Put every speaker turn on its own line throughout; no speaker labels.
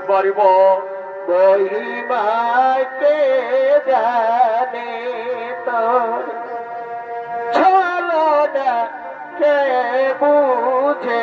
বরিব মহিমাকে জানে তোর ছলনা কে বুঝে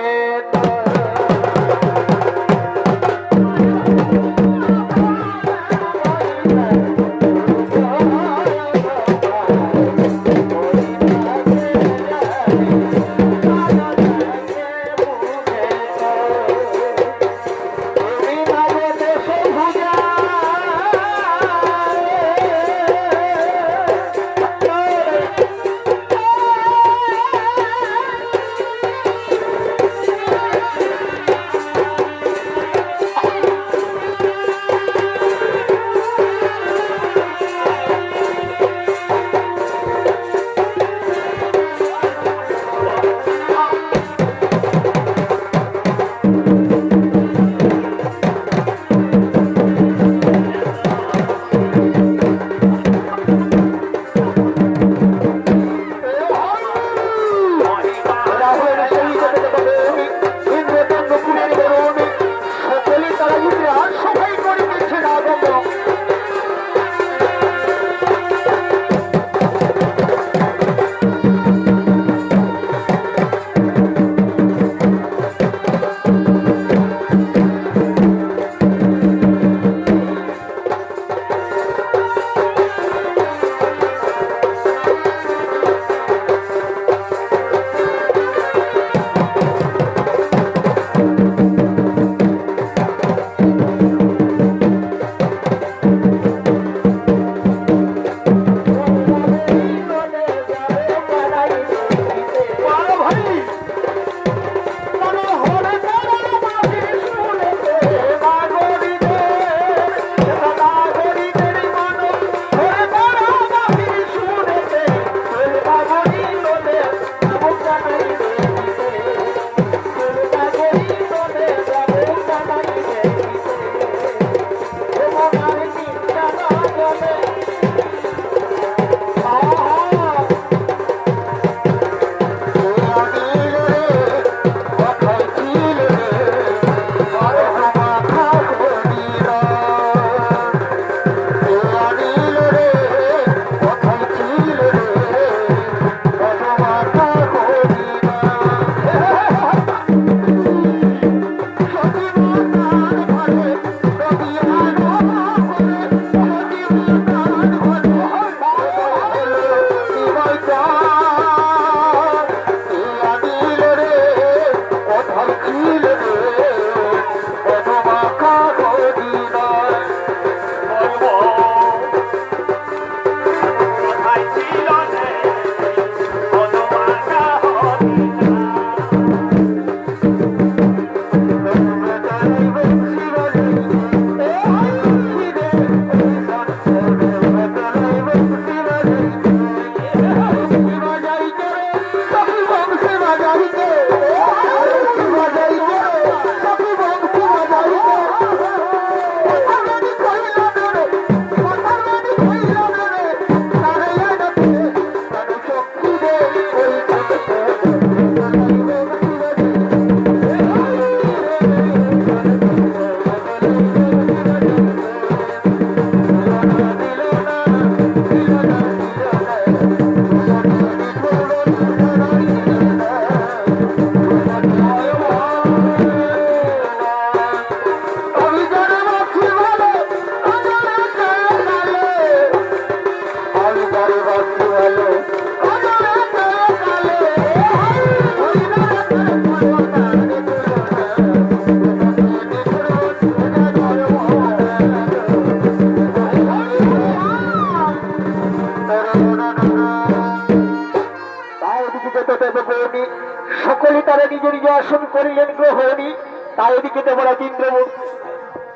সকলে তারা নিজ নিজ আসন করিলেন গ্রহণী। তাই এদিকে দেবরাজ ইন্দ্র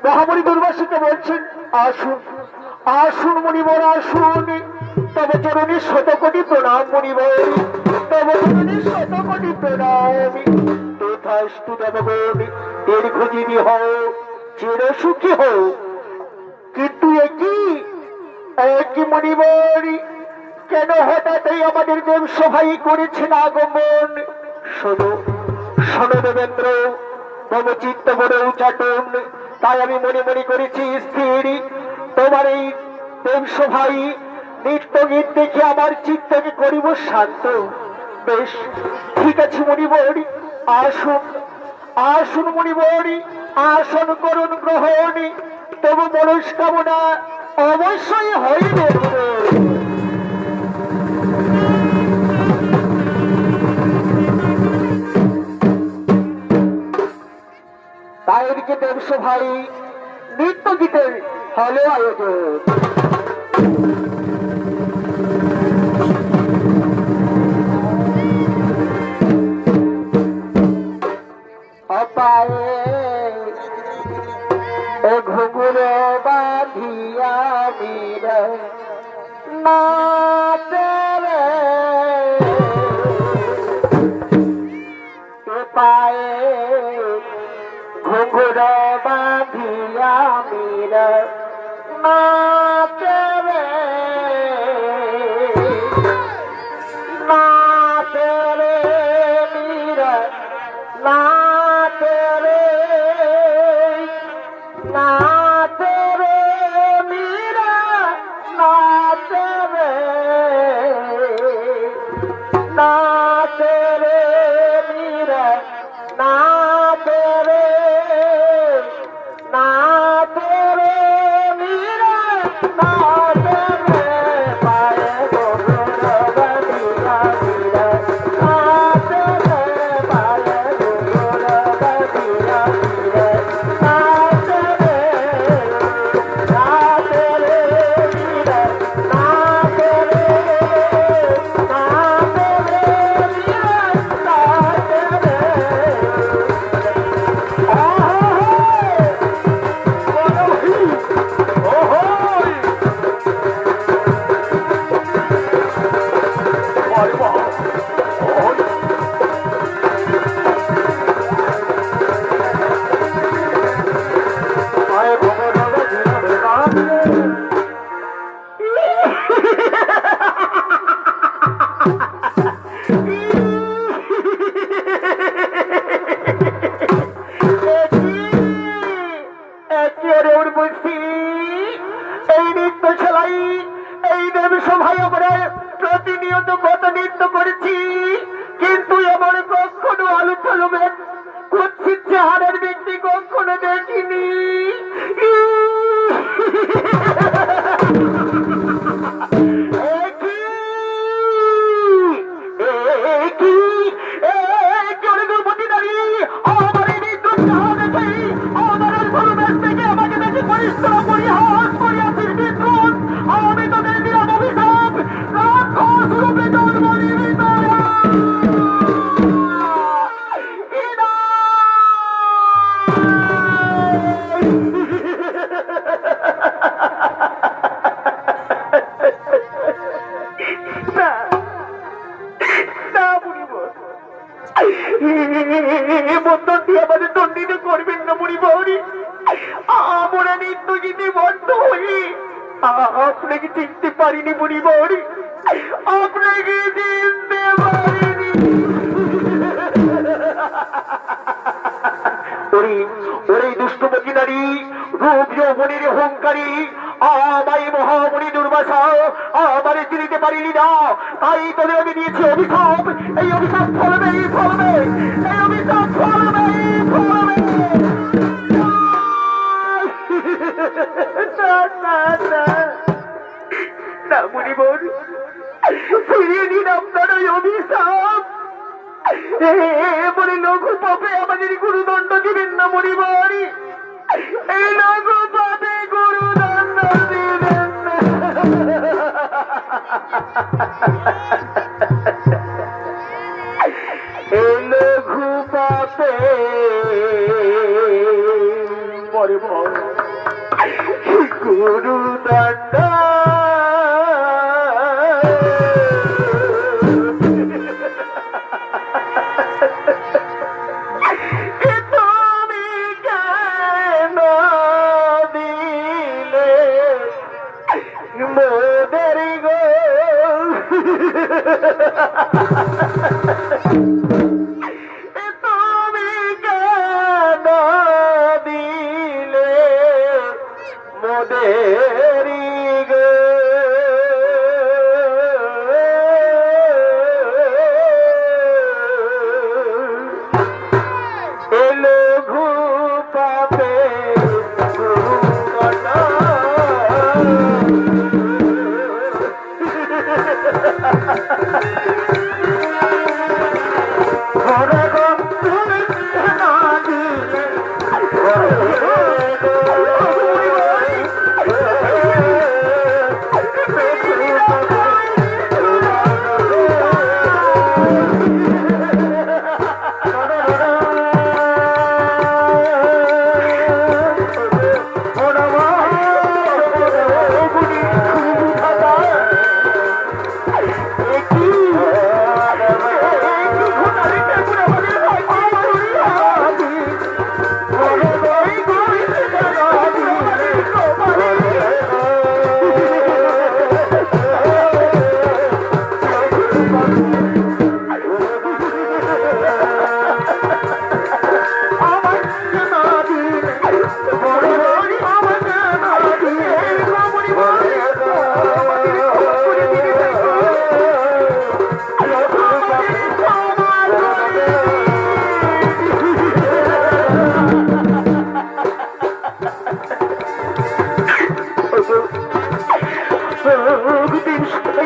মহামণি দুর্বাসীকে বলছেন, আসুন আসুন মণিবর আসুন, তবে চরণী শতকোটি প্রণাম মণিবর, তবে চরণী শতকোটি প্রণাম। তথাস্তু দেবগণ, দীর্ঘজীবী হও, চির সুখী হও। কিন্তু একই মণিবর, কেন হঠাৎ আমাদের দেব সভাই করেছেন আগমন? শোনো, শোনো দেবেন্দ্র, তব চিত্ত বড় উচাটন, তাই আমি মনে মনে করেছি স্থির তোমার এই দেবসভাই নৃত্য গীত দেখে আমার চিত্তকে করিব শান্ত। বেশ, ঠিক আছে মণিবর, আসুন আসুন মণিবর, আসন করুন গ্রহণ, তবু মনস্কামনা অবশ্যই হইবে। তাই এদিকে দেবসভাই নৃত্য গীতের হলো আয়োজন। অপায়ে ও ঘুঘুরে বাঁধিয়া বীর নাচে রে, পায়ে ঘুঘুরে বাঁধিয়া বীর নাচে রে, নাচে রে বীর নাচে রে, নাচে রে বীর নাচে রে, নাচে রে বীর নাচে রে, নাচে রে বীর নাচে রে, পায়ে ঘুঘুর বাঁধিয়া বীর নাচে রে, পায়ে ঘুঘুর বাঁধিয়া বীর নাচে রে, নাচে রে বীর নাচে রে, নাচে রে বীর নাচে রে। এই নৃত্য খেলাই এই দেবসভায় আমরা প্রতিনিয়ত কত নৃত্য করেছি, কিন্তু এমন কখনো আলু ফলবে কুৎসিত চেহারার ব্যক্তি কখনো দেখিনি। আমাদের দণ্ডিত করবেন না মুড়িবাড়ি, আমরা নৃত্য গীতে বন্ধ হই, আপনাকে চিনতে পারিনি মুড়িবাড়ি, আপনাকে চিনতে পারিনি। ওরে দুষ্টমতি নারী, রূপ যৌবনের অহংকারী, আমায় মহামণি দুর্বাসা আমার চিনিতে পারিনি না, তাই তোদের আমি দিয়েছি অভিশাপ। এই অভিশাপ ফলবে, ফলবে, এই অভিশাপ ফলবে, ফলবে। না মুনিবর, ফিরিয়ে নিন আপনার ওই অভিশাপ। বলে লঘু পাপে আমাদের গুরুদণ্ড দিবেন না মুনিবর, এই লঘু পাপে গুরুদণ্ড দিবেন না। এই লঘু পাপে মরে গুরুদণ্ড। তুমি দেরি গে এলো ঘুপাতে ঘুমাটা ঘরে গন্ধে না দিলে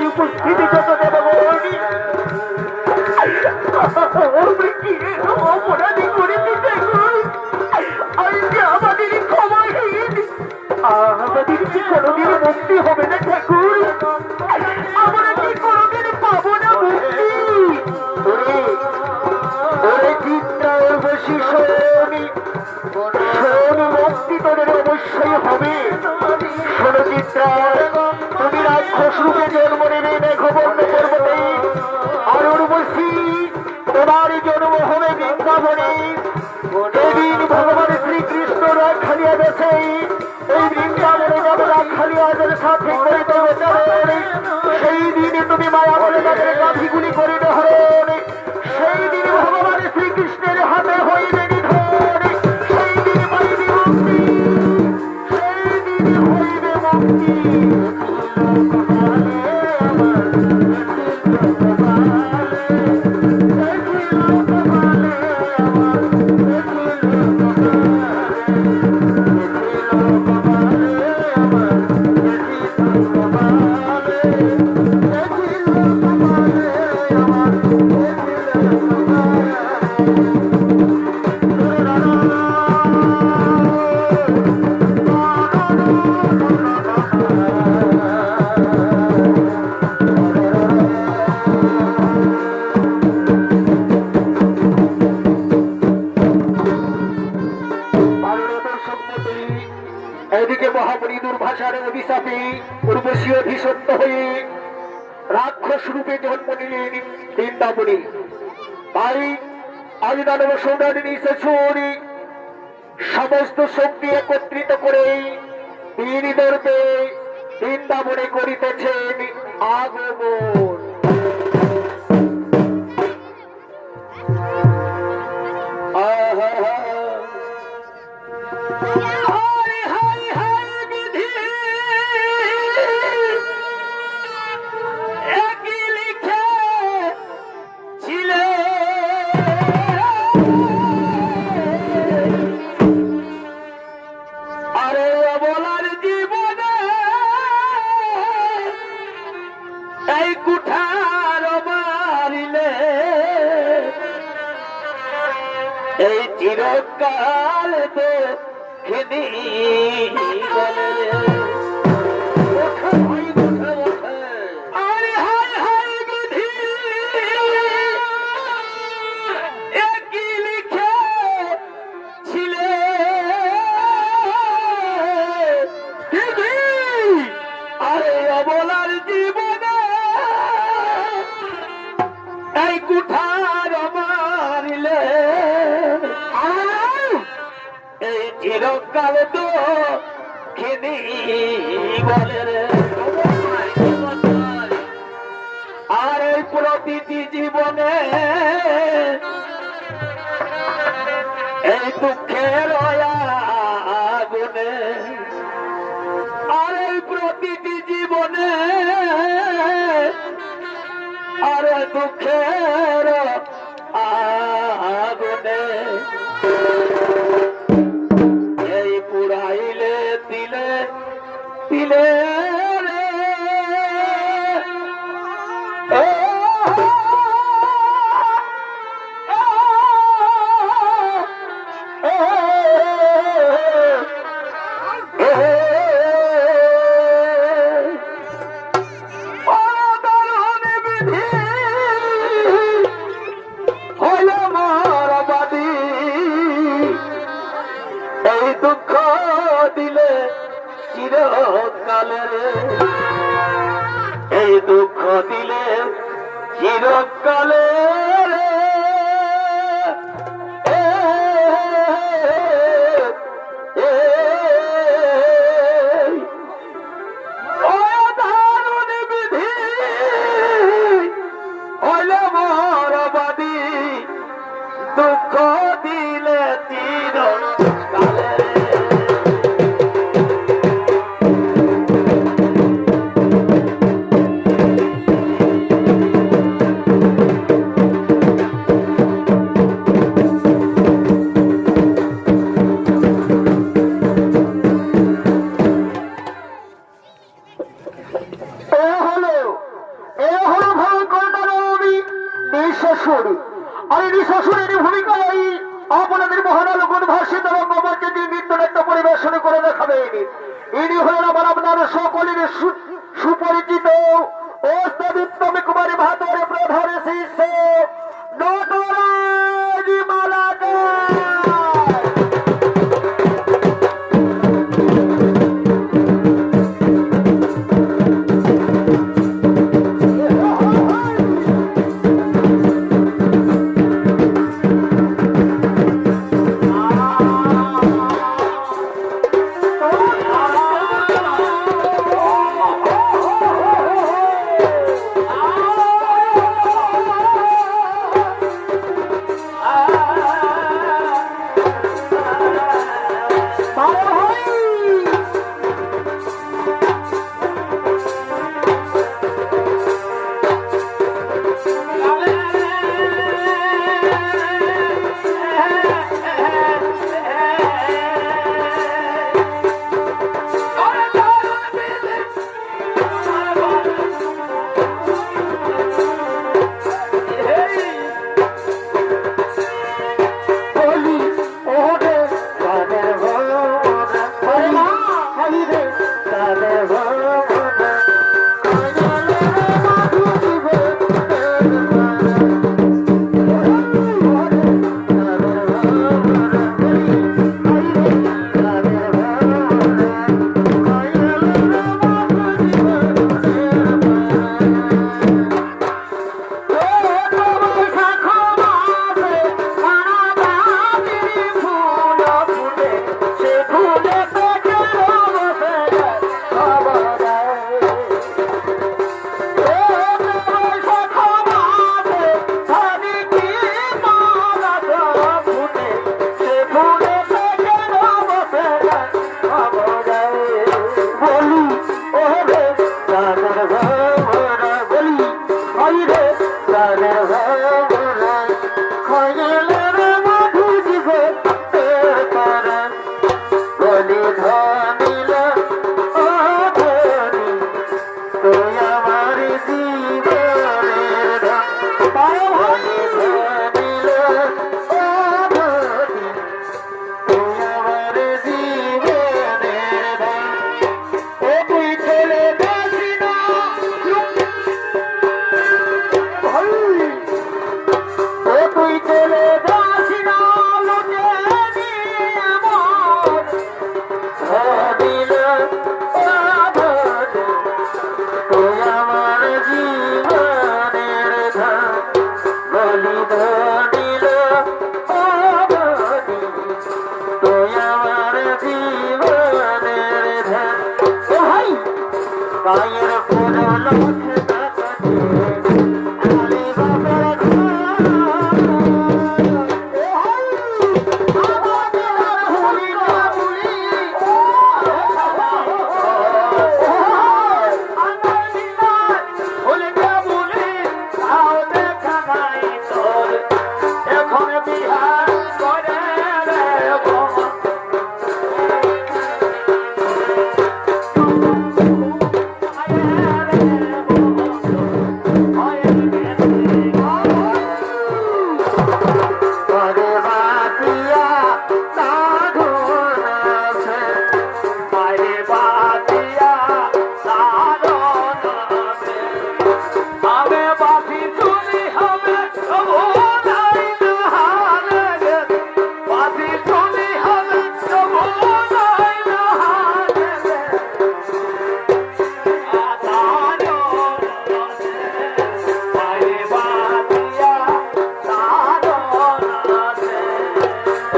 উপস্থিতি যত দেবী অপরাধী করে দিতে আজকে আমাদের ক্ষমাহীন আমাদের কি কোনোদিন মুক্তি হবে না ঠাকুর আমরা কি কোনোদিন পাবো না মুক্তি ওরে চিন্তা বেশি শোনি মুক্তি তোদের অবশ্যই হবে শোনো চিত্রা তুমি রাক্ষস রূপে জন্ম নেবে মেঘবর্ণ পর্বতে আর উর্বশী তোমার জন্ম হবে বৃন্দাবনে যেদিন ভগবান শ্রীকৃষ্ণ রাখালিয়া গেছে এই বৃন্দাবনে যাবে রাখালিয়াদের সাথে করিতে হরণ সেই দিনে তুমি মায়া বলে তাদের গাভীগুলি করিতে হরণ সেই দিন ভগবান শ্রীকৃষ্ণের হাতে হইবে নিধন সেই দিন পাইবে মুক্তি সেই দিন হইবে মুক্তি এদিকে মহাবলী দুর্ভাষার অভিশাপে উর্বশী অভিশপ্ত হয়ে রাক্ষস রূপে জন্ম নিলেন বৃন্দাবনে তাই আজ দানব সৌরানী শেষুরি সমস্ত শক্তি একত্রিত করে বীর দর্পে বৃন্দাবনে করিতেছেন আগমন এই চিরকাল দেখিনি আরে হায় হায় গধি একই লিখে ছিলে আরে অবলার জীবনে এই কুঠার মারিলে এই চিরকাল তো খিনি বলে রে আর এই প্রতিটি জীবনে এই দুঃখের আগুনে আর এই প্রতিটি জীবনে আর দুঃখের আগুনে এই পুরাইলে দিলে দিলে রে এই দুঃখ দিলে চিরকালে এই দুঃখ দিলে চিরকালে দুঃখ দিলে চিরকালে শ্বশুরের ভূমিকায় আপনাদের মহানালগুন ভাষিত রঙ্গমঞ্চে দিয়ে নৃত্যনাট্য পরিবেশন করে দেখাবেন। ইনি হলেন আমার আপনার সকলের সুপরিচিত ওস্তাদ কুমারী ভাদরে প্রধান শিষ্য নটরাজ মালাকার।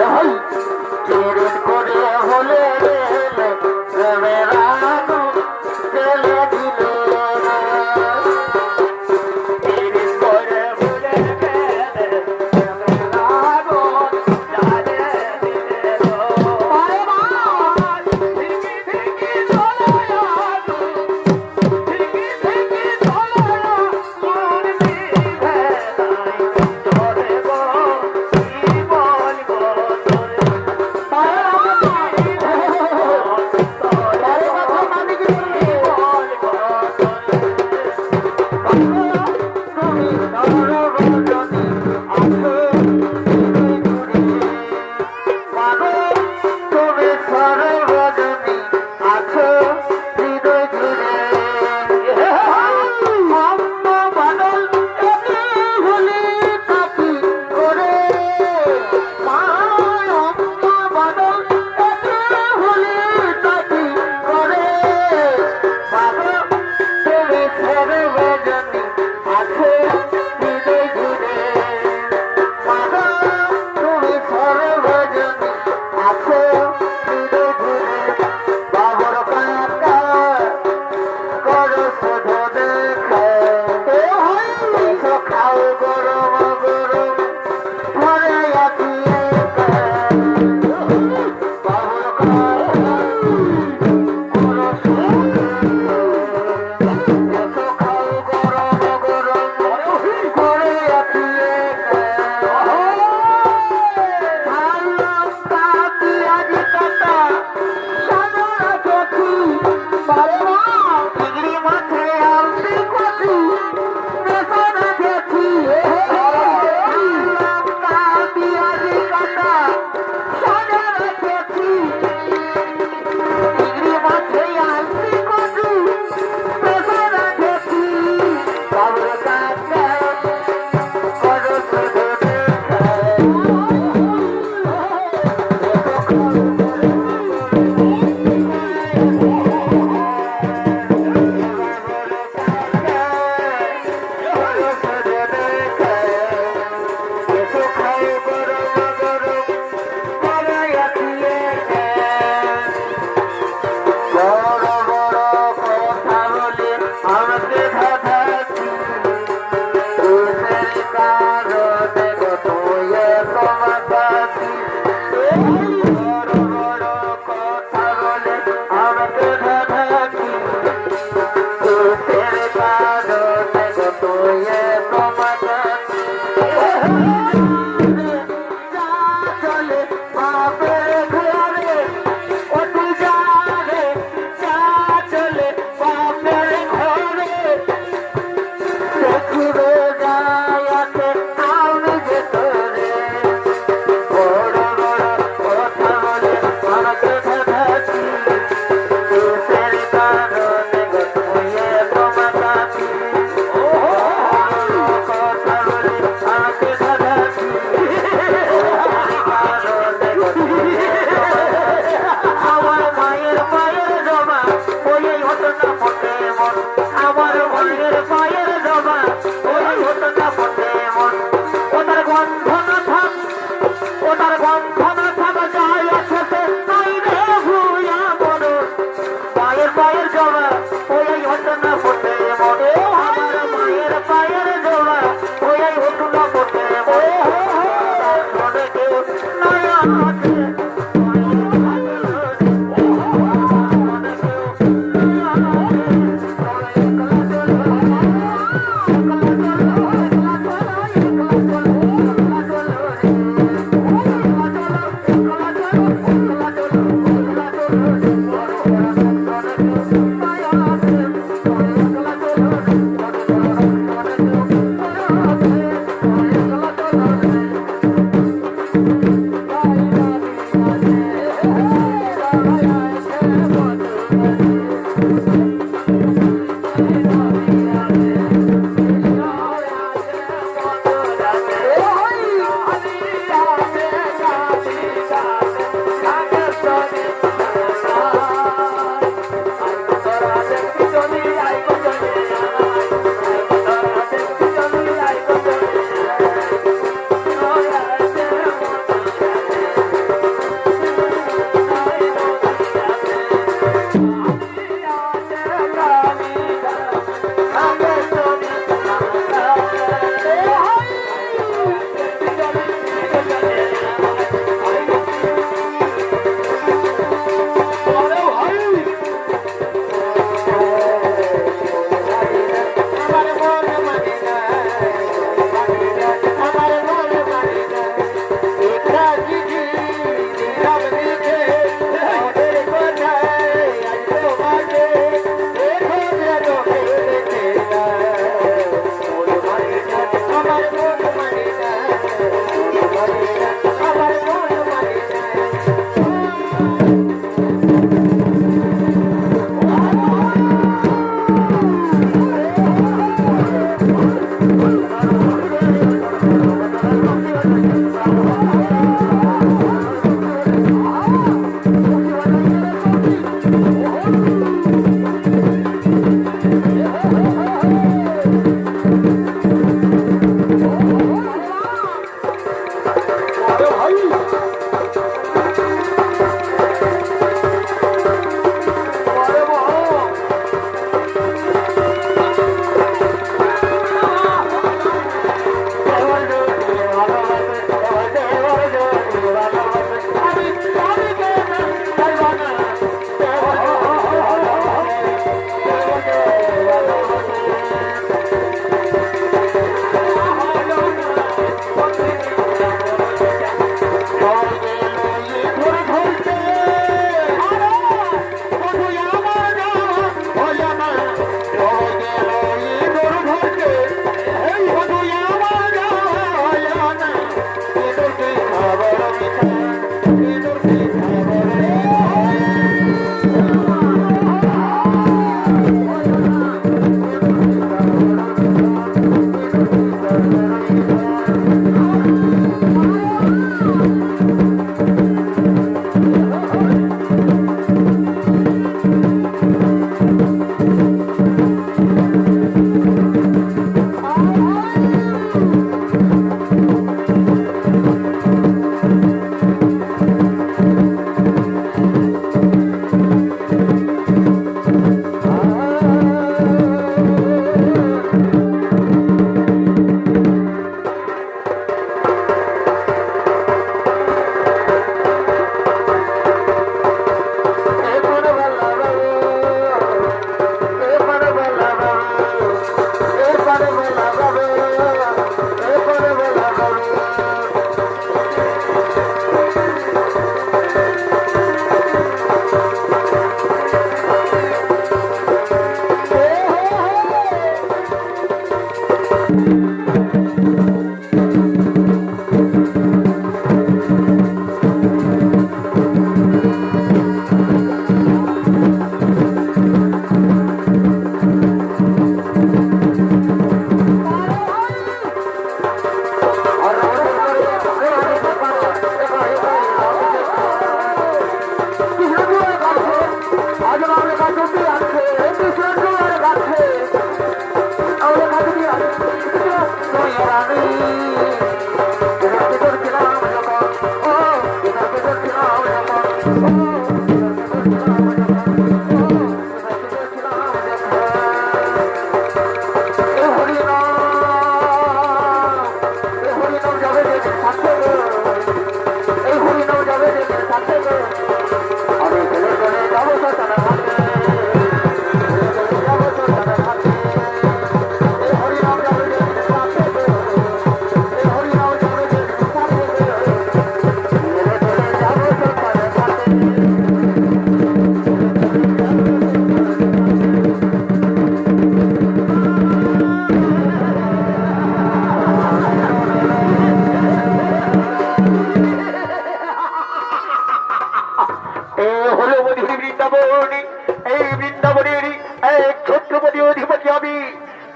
ভাই চিরুন করে হলে প্রেমের আগুন জ্বেলে দিল চিরুন করে হলে প্রেমের আগুন জ্বালে দিল আরে মা ঠিকই ঠিকই চলে আগুন ঠিকই ঠিকই চলে মন দিবে নাই চলে গো কি বলবো তোরে
রাম দিছে ওদের কোথায় আজ তোমাকে দেখো যেন ফেলেছে না ওর মানে না আমার মন মানে না ওর মানে না আমার মন মানে না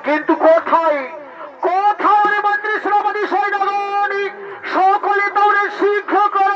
কিন্তু কোথায় কোথায় মন্ত্রী শ্রমণী সৈন্যগণ সকলে দৌড়ে শীঘ্র করে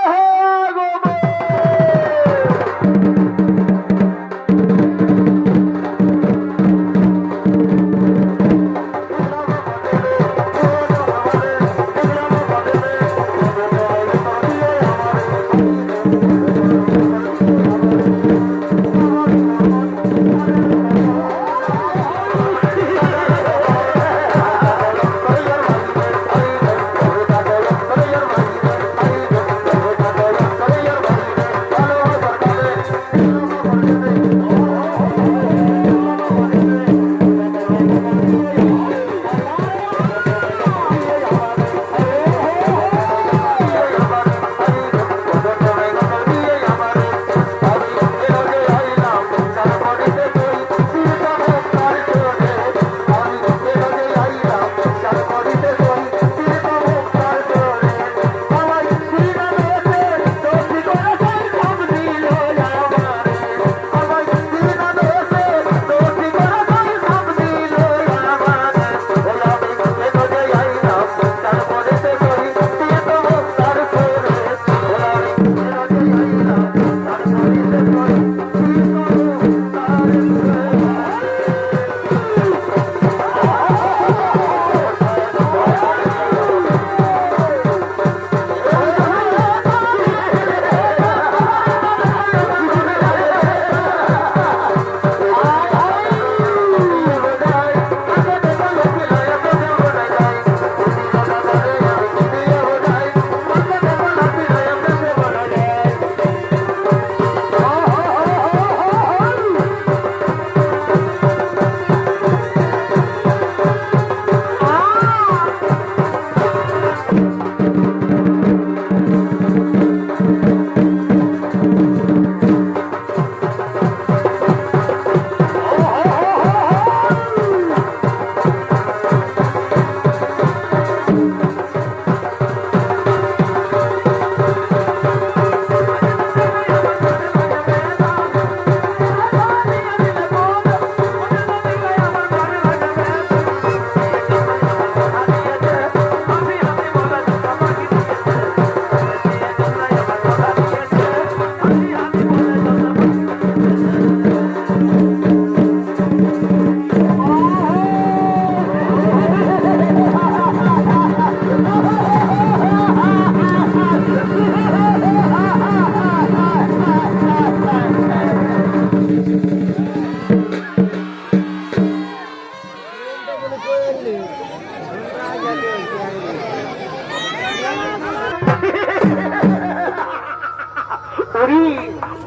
ওরি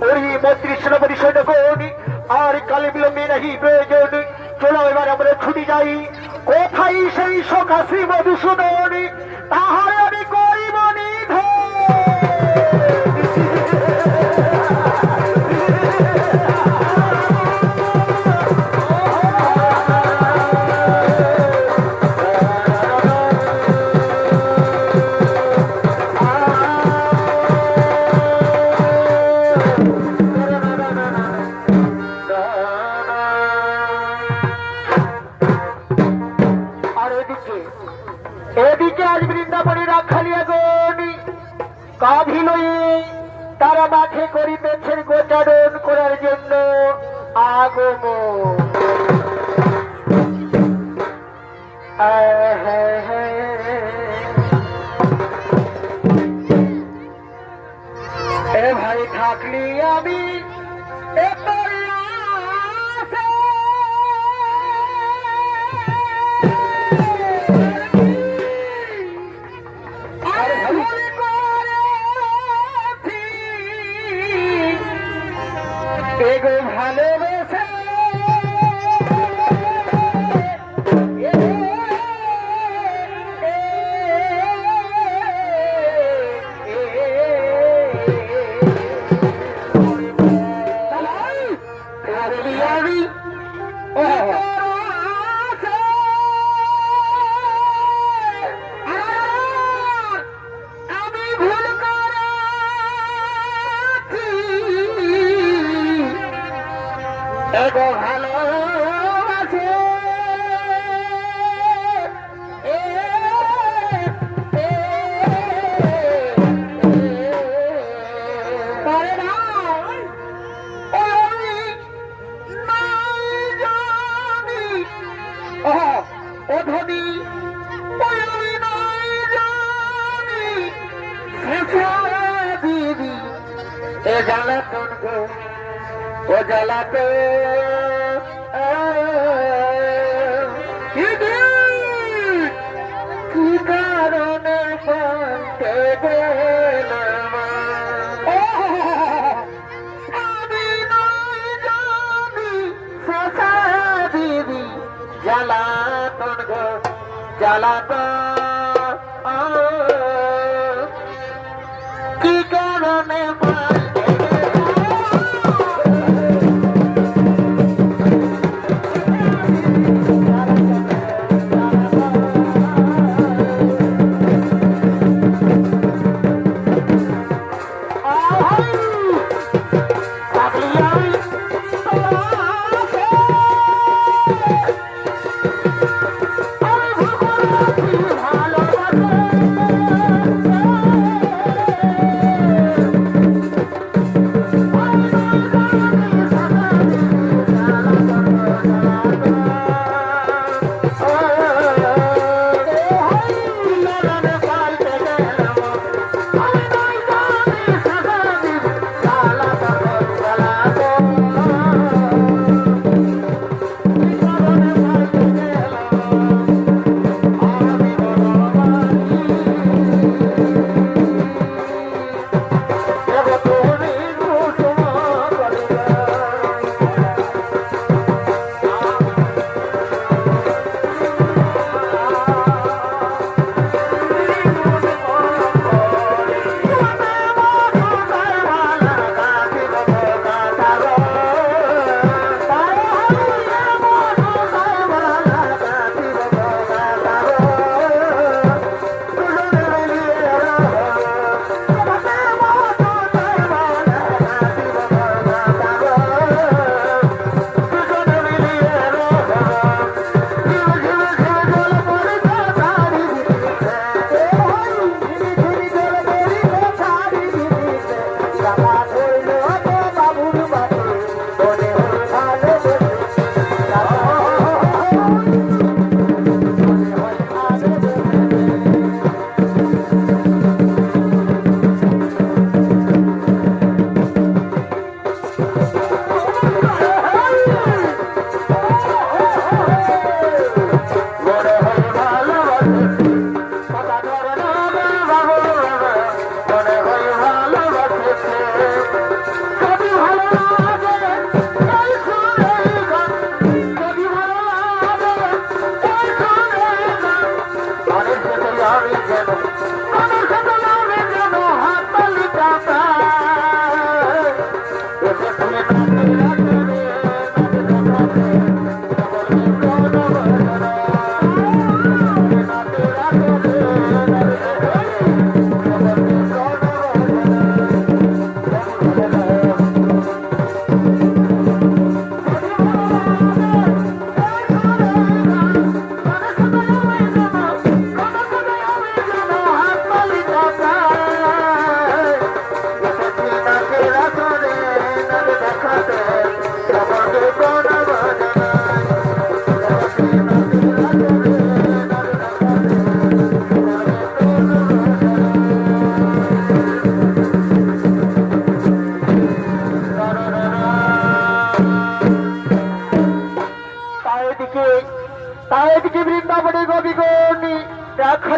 ওরি মন্ত্রী সেনাপতি সৈন্যগণ, আর কালে বিলম্বে নাহি প্রয়োজন, চলো এবার আমরা ছুটি যাই। কোথায় সেই সখা শ্রী মধুসূদন, তাহার আমি করিব নিধন। এদিকে আজ বৃন্দাবনী রাখালিয়া গণি কাঁধি লয়ে তারা মাঠে করিতেছেন গোচারণ করার জন্য আগমন। এ ভাই থাকলি আমি এগো ভালোবেসে এগো ভালোবাসে অধনি দিদি এ জ্বালাতন গো ও জ্বালাতে কি কারণে পান্তে গেলাম আমি নই জানি সখা দিদি জ্বালাতন গো জ্বালাতন কি কারণে ভাই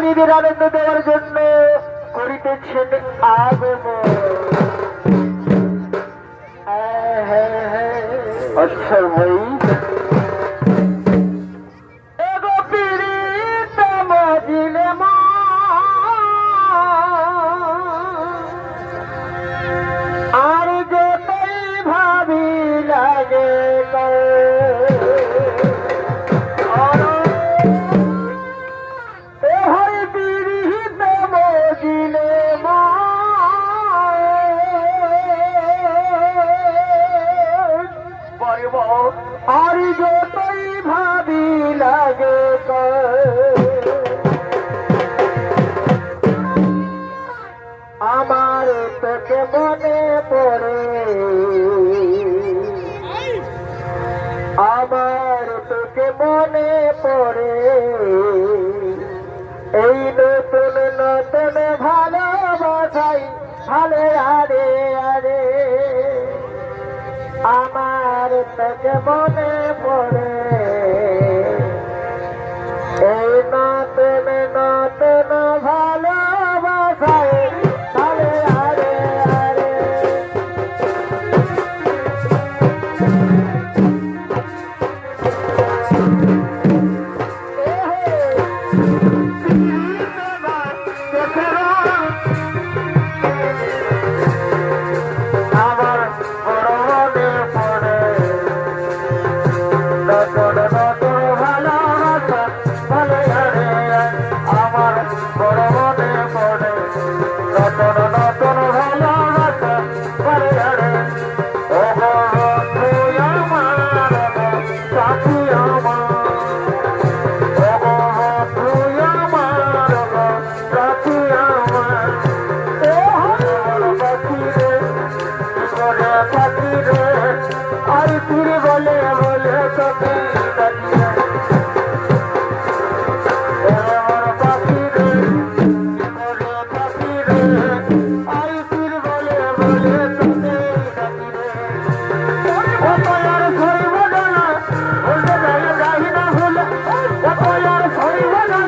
প্রাণীদের আনন্দ দেওয়ার জন্য করিতেছেন আগমন। আচ্ছা ভাই, এগো পীড়িত মজিলে মা, আর যতই ভাবি লাগে আর যতই ভাবি লাগে আমার তোকে মনে পড়ে, আমার তোকে মনে পড়ে, এই নতুন নতুন ভালোবাসাই ভালো আরে আরে, আমার তোকে মনে পড়ে, এই নতুন নতুন ভালোবাসায় ভালো আরে আরে। আমার বড় মনে পড়ে নতুন নতুন ভালোবাসা ভালো আরে, আমার বড় মনে পড়ে নতুন নতুন ভালোবাসা ভালো আরে। ও বন্ধু আমার, সাথী আমার, ও বন্ধু আমার, সাথী আমার, ও পাখি রে করে পাখি রে, আর ফির বলে বলে তোকে ডাকিয়ে, আমার পাখি রে করে পাখি রে, আর ফির বলে বলে তোকে ডাকিয়ে। ও তোয়ার ছড়িব না বলতে যায় যাই না হলো, ও তোয়ার ছড়িব না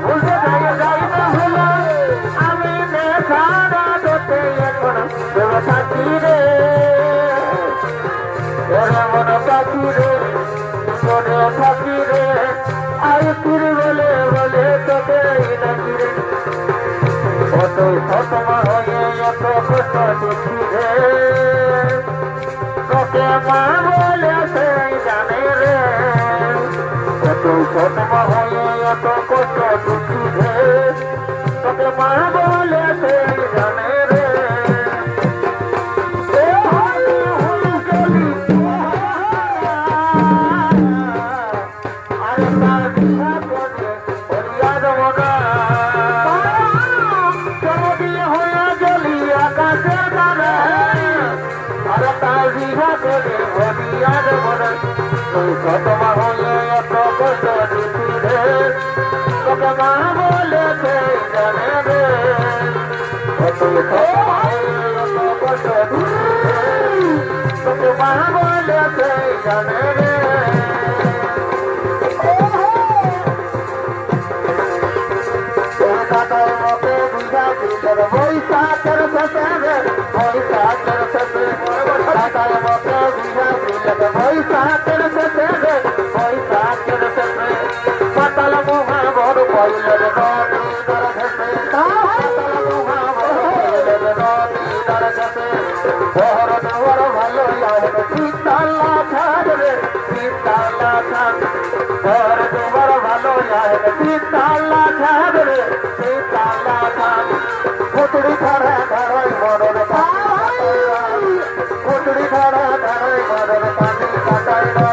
বলতে যায় যাই না হলো, আমি নেশারা দোতে এখন দেব থাকি রে, ওরে মন পাখি রে মনে থাকি রে, আর ফির বলে বলে তোকে ডাকি রে। কতই সতমা হয়ে এত কষ্ট দেখি রে, তোকে মা বলে সেই জানে রে, কতই সতমা হয়ে এত কষ্ট দেখি রে, তোকে মা বলে সেই জানে রে। কতমা হয়ে এত কষ্ট দিচ্ছি রে, তোকে মা বলে সেই জানে রে, কতমা হয়ে এত কষ্ট দিচ্ছি রে, তোকে মা বলে সেই জানে রে। কাটার মতে বুঝা দিলের বৈশাখের শেষে রে, বৈশাখের শেষে কাটার মতে বুঝা দিলের বৈশাখের শেষে রে, বৈশাখের শেষে পাতাল মুহা বড় পয়লের নদী দর ঘেসে, পাতাল মুহা বড় পয়লের নদী দর ঘেসে, বহর দুয়ার ভালো আহেন শীতলা ছাদ রে, শীতলা ছাদ, বহর দুয়ার ভালো আহেন শীতলা ছাদ রে, শীতলা ছাদ, পুতড়ি ছাড়া ধরাই মরণ পানি, পুতড়ি ছাড়া ধরাই মরণ পানি কাটাই না।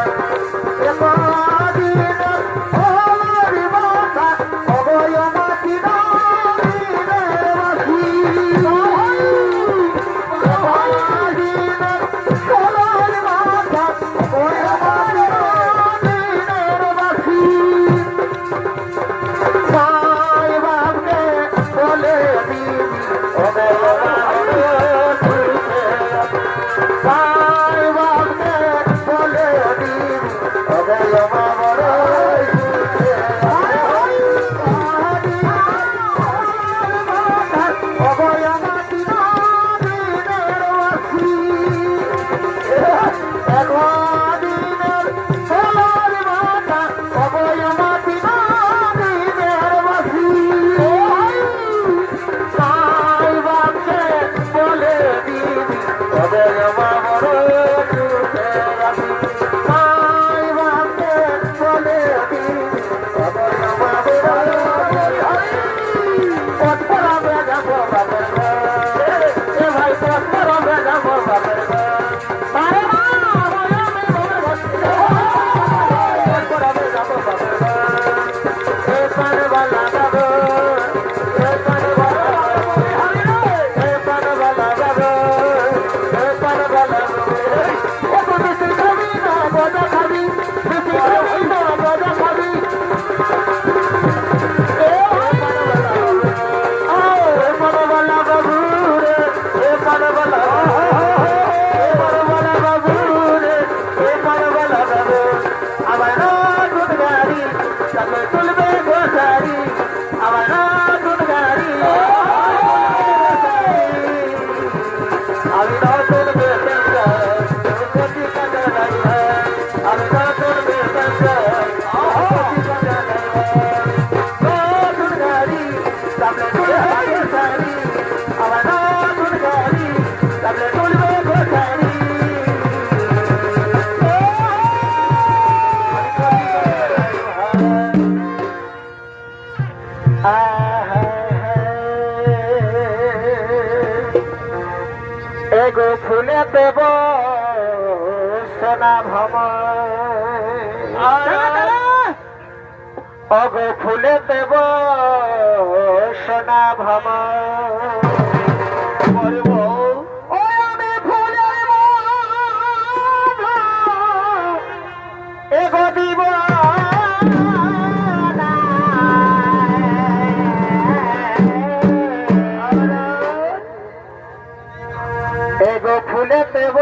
ফুলে দেব সোনা ভ্রমর অগো ফুলে দেব সোনা ভ্রমর ও আমি ফুলের এগো দিব এগো ফুলে দেব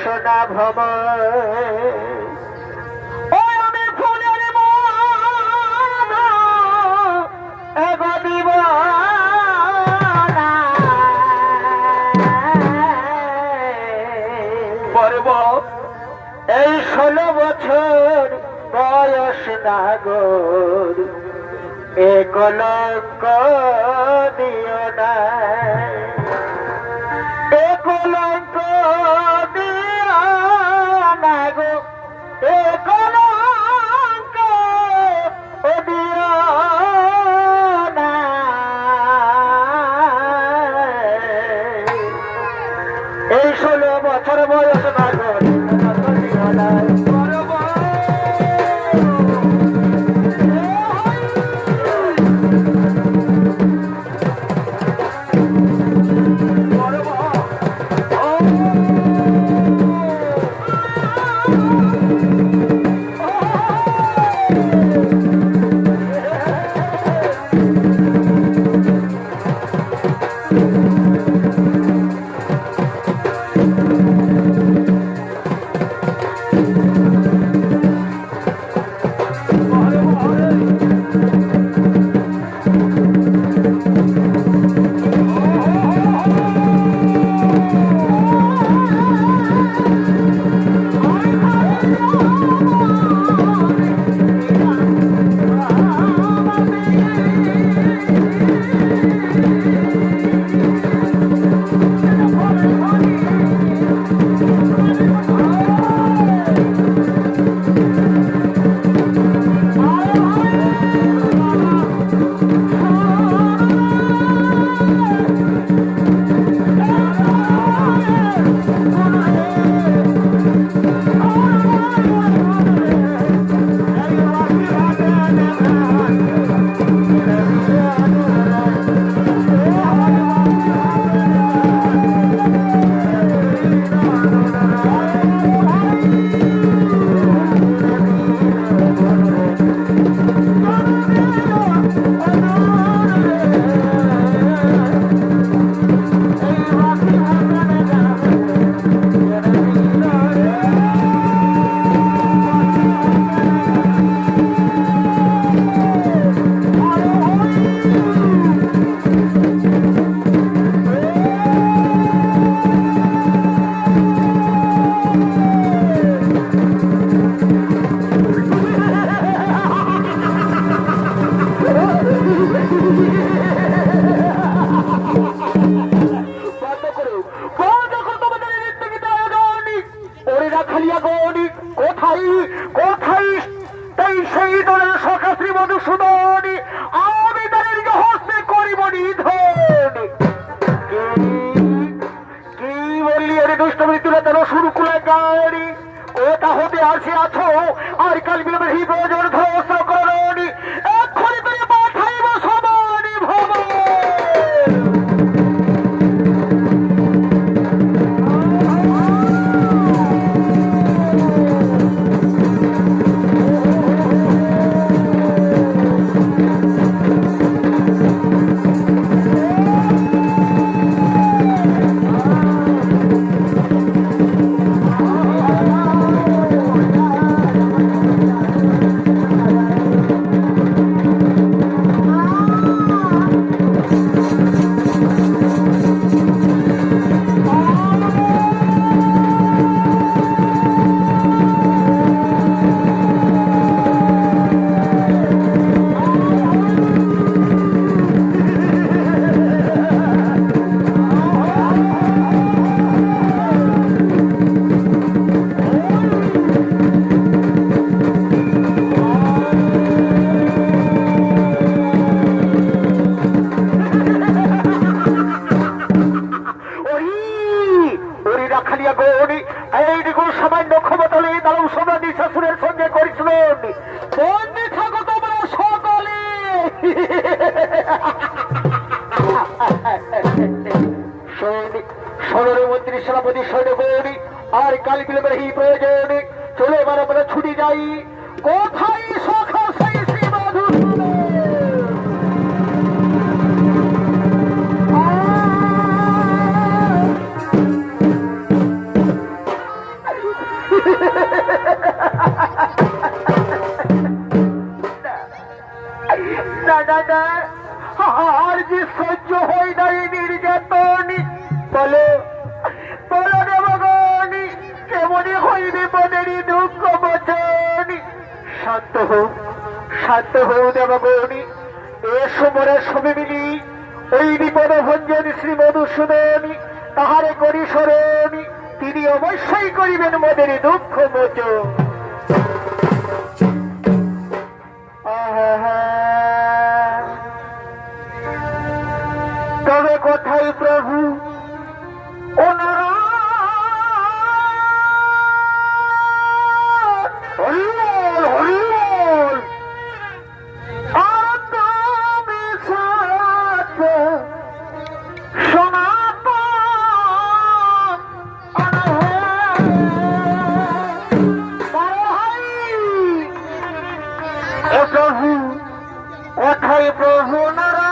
সোনা ভ্রমর ও আমি ফুলের এগো দিব পর্ব এই 16 বছর বয়স নাগর এ কলঙ্ক দিও না এ কলঙ্ক দিও না গো এ কলঙ্ক দিও না এই 16 বছর বয়স নাগর দিও না আর কাল বিলম্বে প্রয়োজন ধ্বংস করণী এক্ষুনি তুমি পাঠাইব সবানি ভবন রাখালিয়া গৌরী এইটুকু সামান্য ক্ষমতালে দানব সম্রাট নিশাসুরের সঙ্গে করেছিলেন। বন্দী থাকো তোমরা সকলে। সদর মন্ত্রী সেনাপতি সৈন্য গৌরী আর কাল বিলম্বের এই প্রয়োজনে চলে এবার আমরা ছুটি যাই। কোথায় সখা সেই শ্রীমধু আর যে সহ্য হয় নাই নির্যাতন। বলো বলো দেবগণি কেমনই হইবে মনেরই দুঃখ মোচন। শান্ত হও দেবগণি। এ সমরে সবে মিলি ওই বিপদ ভঞ্জন শ্রী মধুসূদন তাহারে করি স্মরণ। তিনি অবশ্যই করিবেন মদের দুঃখ মোচন। তবে কোথায় প্রভু ওনারা হরিবল হরিবল আর তুমি সাথে প্রভু কোথায় প্রভু নারা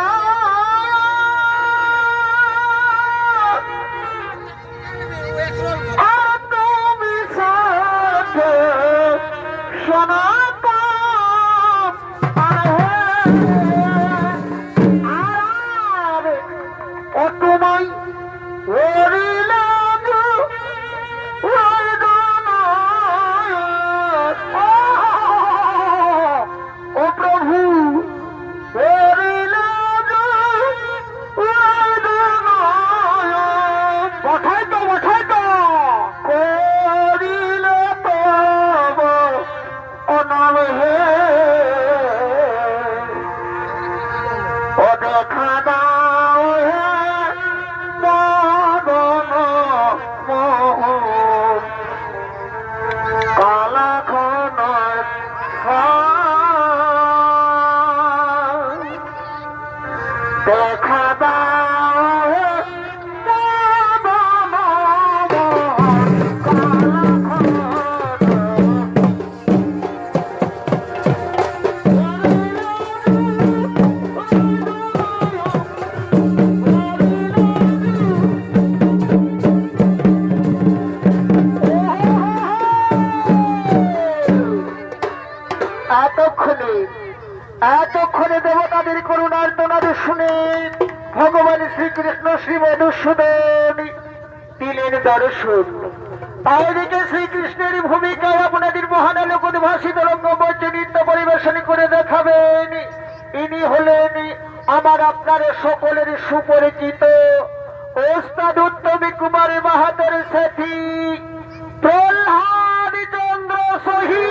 এতক্ষণে দেবতাদের করুণার তোনাদ শুনে ভগবান শ্রীকৃষ্ণ শ্রী মধুসূদন দিলেন দর্শন। তাইদিকে শ্রীকৃষ্ণের ভূমিকায় আপনাদের মহান আলোক উদ্ভাসিত রঙ্গমঞ্চ নৃত্য পরিবেশন করে দেখাবেন। ইনি হলেন আমার আপনার সকলের সুপরিচিত ওস্তাদ উত্তম কুমার বাহাদুর সাথী প্রহ্লাদ চন্দ্র সহি।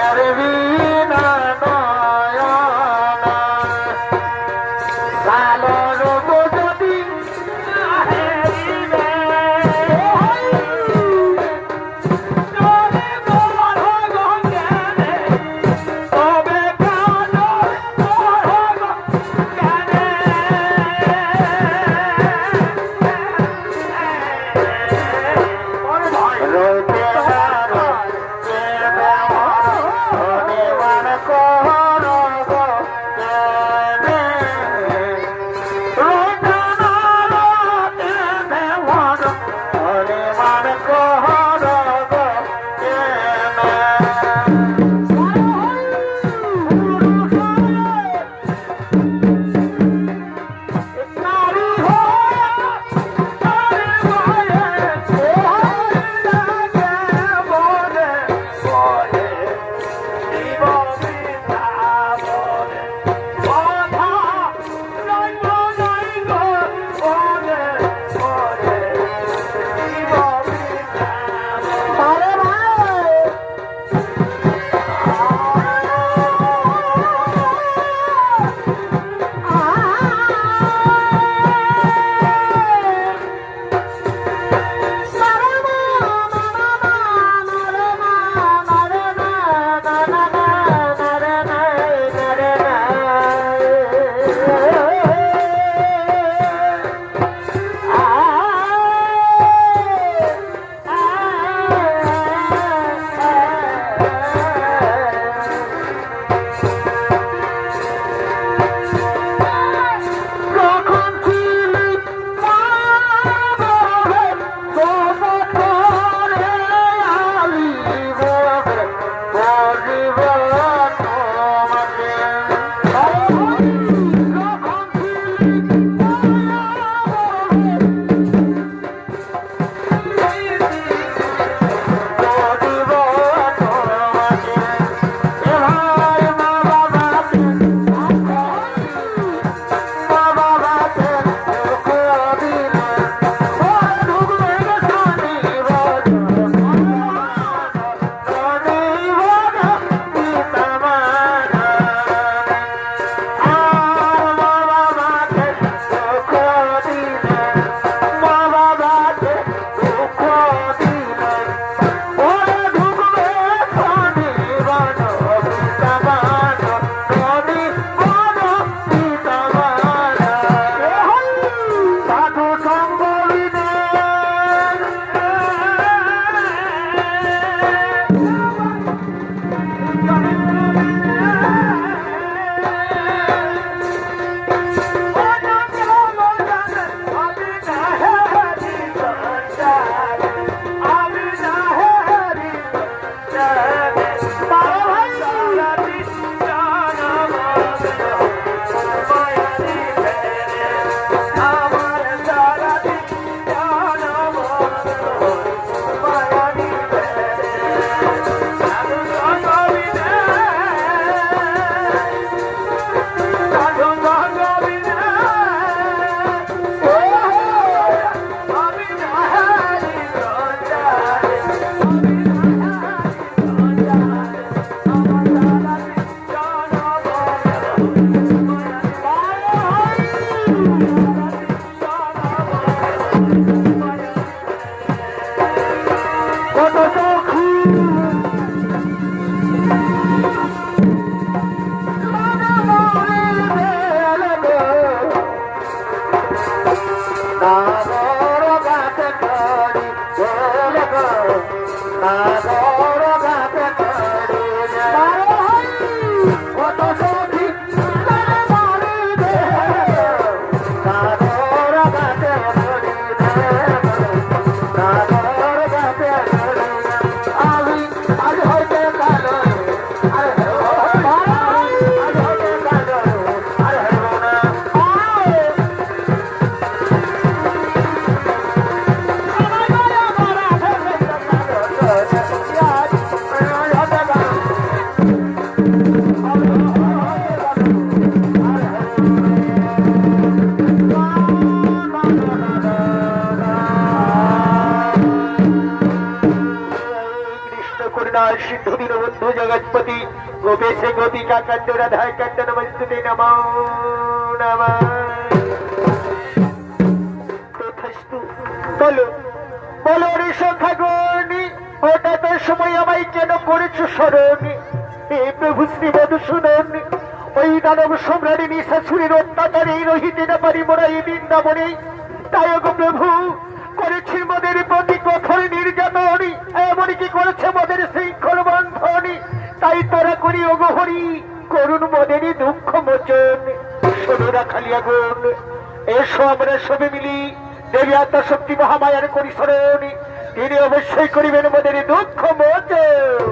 পারবি না নয়ন কালো রূপ যদি হেরিবে যদি বড় জ্ঞানে তবে কালো বড় জ্ঞানে রইতে
জগৎপতি গোপেশে গোপিকা কান্দ রাধা কান্দ নমস্তুতে নমো নমঃ। তথাস্তু। বলো বলো রে সখাগণি, হঠাৎ সময় আমায় কেন করেছ স্মরণ? হে প্রভু শ্রী মধুসূদন, ওই দানব সম্রাটী নিশাসুরের অত্যাচারে রহিতে না পারি মোরা এই বৃন্দাবনে। তাই গো প্রভু করেছি মোদের প্রতি কঠোর নির্যাতন, এমনকি করেছে মোদের শৃঙ্খল বন্ধন। তাই তোরা করি ওগো হরি করুণ মোদেরই দুঃখ মোচন। শোনো রাখালি আগুন, এসো আমরা সবে মিলি দেবী আত্মা শক্তি মহামায়ার করি স্মরণ। তিনি অবশ্যই করিবেন মোদের দুঃখ মোচন।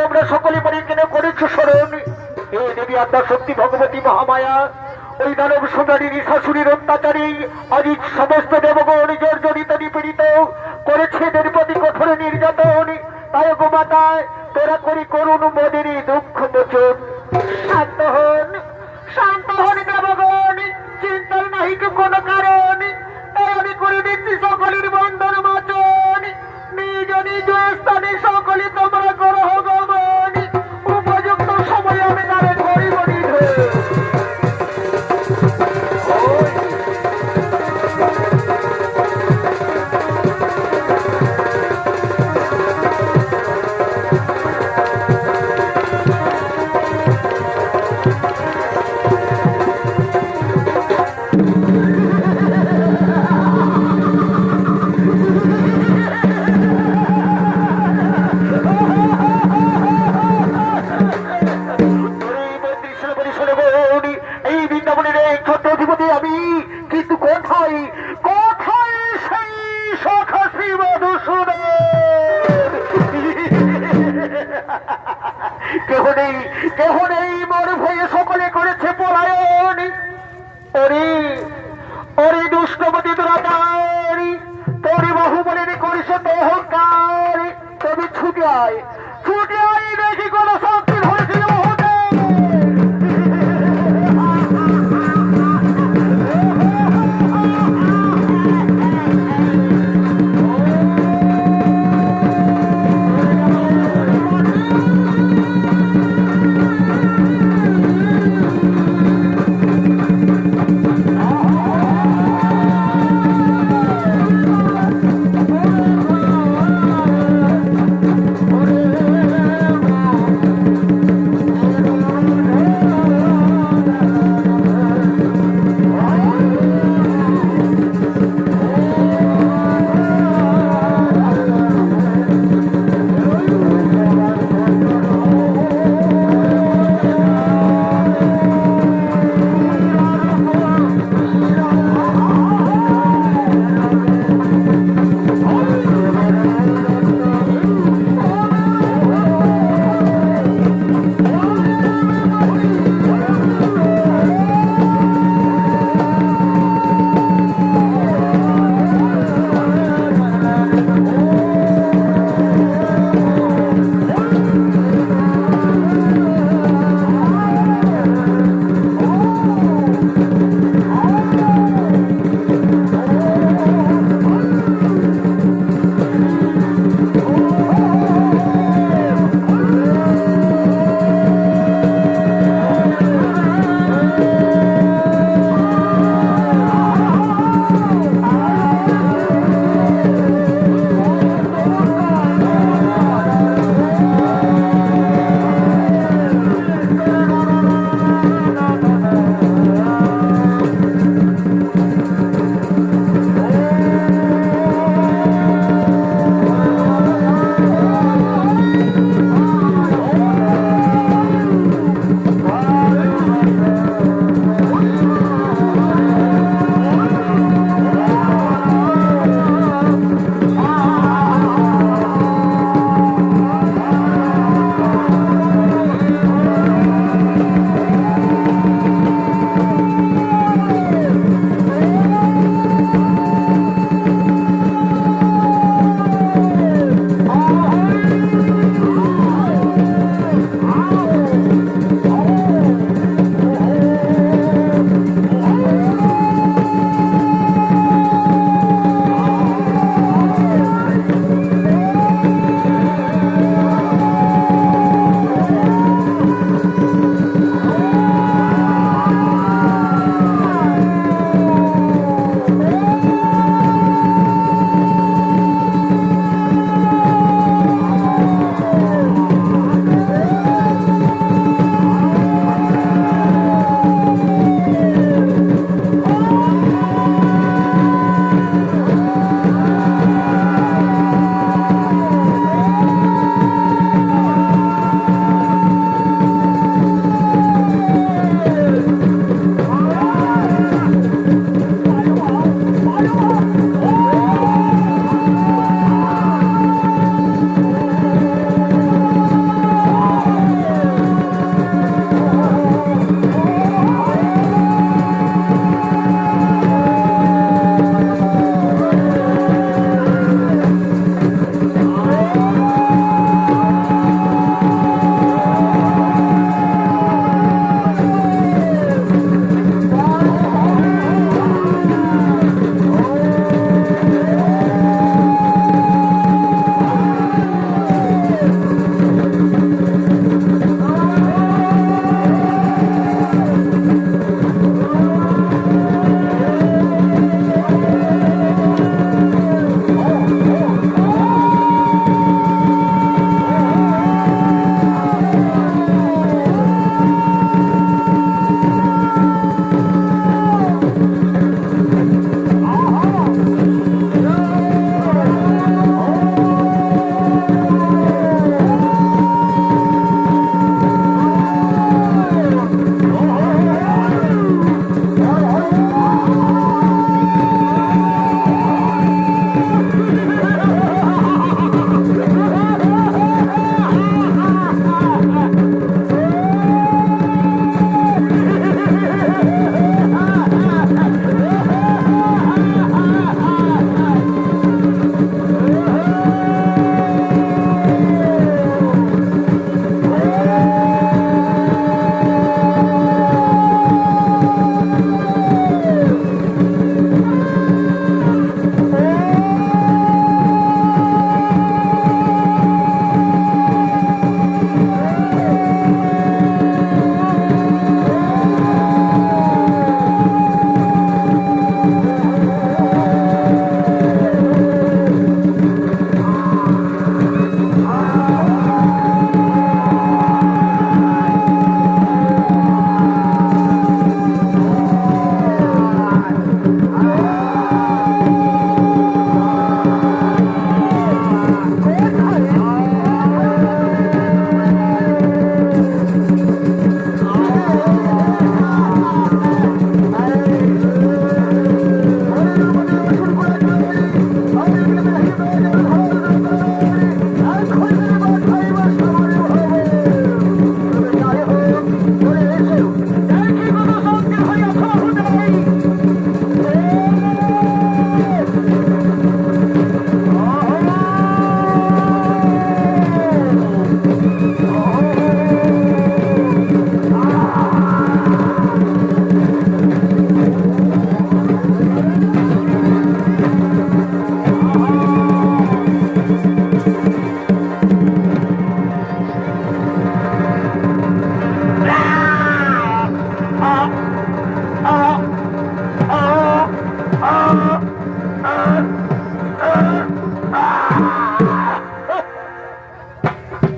তোমরা সকলে মনে কেন করেছ স্মরণ? হে দেবী আত্মা শক্তি ভগবতী মহামায়া, ওই দানব সুন্দরী নিশাসুরীর অত্যাচারী আজ সমস্ত দেবগণ জর্জরিত নিপীড়িত করেছে এদের প্রতি কঠোর নির্যাতন। তাই গো মাতায় তোরা করি করুণ মোদেরই দুঃখ মোচন। শান্ত হন শান্ত হন দেবগণ, চিন্তার নাহি কোনো কারণ। তাই আমি করে দিচ্ছি সকলের বন্ধন মোচন। নিজ নিজ স্থানে সকলে তোমরা করো গমন, উপযুক্ত সময় আমি তারে করিব নিধন।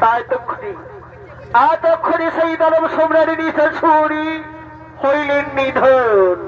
তাই এতক্ষণে সেই দানব সম্রাটের নিশাসুরি হইলেন নিধন।